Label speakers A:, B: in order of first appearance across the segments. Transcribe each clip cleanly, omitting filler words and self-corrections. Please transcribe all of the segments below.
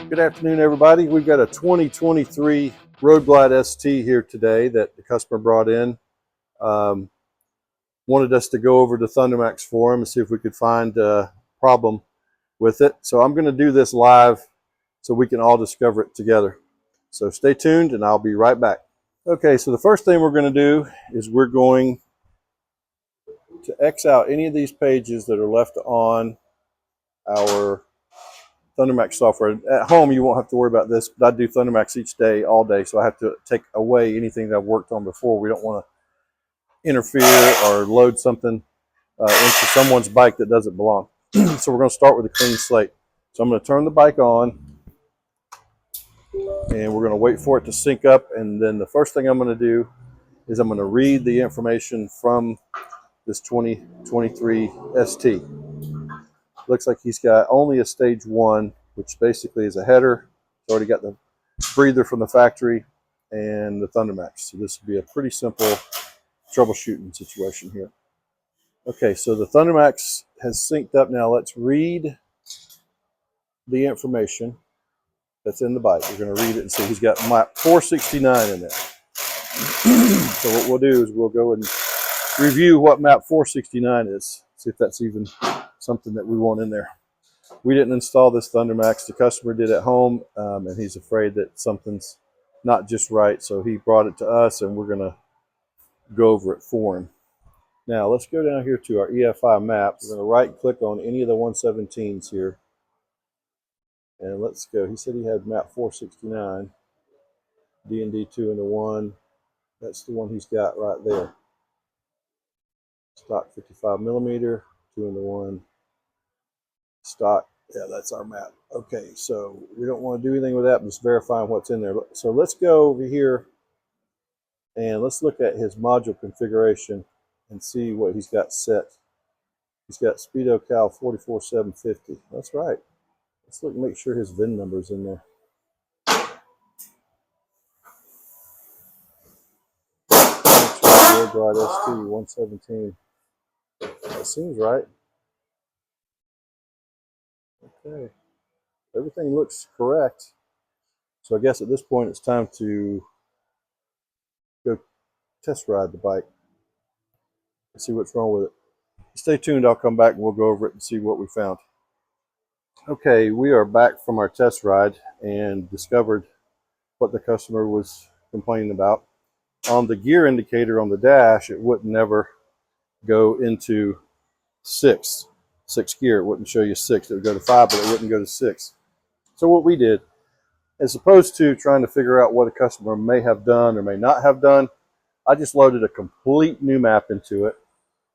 A: Good afternoon, everybody. We've got a 2023 Road Glide ST here today that the customer brought in. Wanted us to go over to Thundermax for him and see if we could find a problem with it. So I'm going to do this live so we can all discover it together. So stay tuned and I'll be right back. Okay, so the first thing we're going to do is we're going to X out any of these pages that are left on our Thundermax software. At home, you won't have to worry about this, but I do Thundermax each day, all day, so I have to take away anything that I've worked on before. We don't want to interfere or load something into someone's bike that doesn't belong. So we're going to start with a clean slate. So I'm going to turn the bike on, and we're going to wait for it to sync up, and then the first thing I'm going to do is I'm going to read the information from this 2023 ST. Looks like he's got only a stage 1, which basically is a header. He's already got the breather from the factory and the Thundermax. So this would be a pretty simple troubleshooting situation here. Okay, so the Thundermax has synced up now. Let's read the information that's in the bike. We're going to read it and see. He's got map 469 in there. So what we'll do is we'll go and review what map 469 is. See if that's even something that we want in there. We didn't install this Thundermax. The customer did at home, and he's afraid that something's not just right. So he brought it to us, and we're going to go over it for him. Now, let's go down here to our EFI maps. We're going to right-click on any of the 117s here. And let's go. He said he had map 469, D&D 2 and the 1. That's the one he's got right there. Stock 55 millimeter, 2 and the 1. Stock, yeah, that's our map. Okay, so we don't want to do anything with that, just verifying what's in there. So let's go over here and let's look at his module configuration and see what he's got set. He's got Speedo Cal 44750. That's right. Let's look and make sure his VIN number's in there. Road Glide ST 117. That seems right. Okay. Everything looks correct. So I guess at this point it's time to go test ride the bike and see what's wrong with it. Stay tuned. I'll come back and we'll go over it and see what we found. Okay, we are back from our test ride and discovered what the customer was complaining about. On the gear indicator on the dash, it would never go into sixth gear. It wouldn't show you 6. It would go to 5, but it wouldn't go to 6. So what we did, as opposed to trying to figure out what a customer may have done or may not have done, I just loaded a complete new map into it,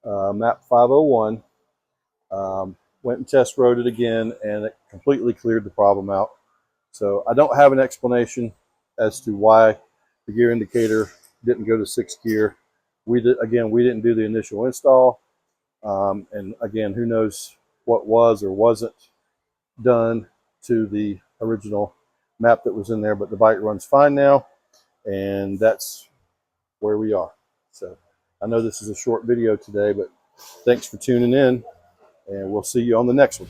A: map 501, went and test rode it again, and it completely cleared the problem out. So I don't have an explanation as to why the gear indicator didn't go to 6th gear. We didn't do the initial install, and again, who knows what was or wasn't done to the original map that was in there, but the bike runs fine now, and that's where we are. So I know this is a short video today, but thanks for tuning in, and we'll see you on the next one.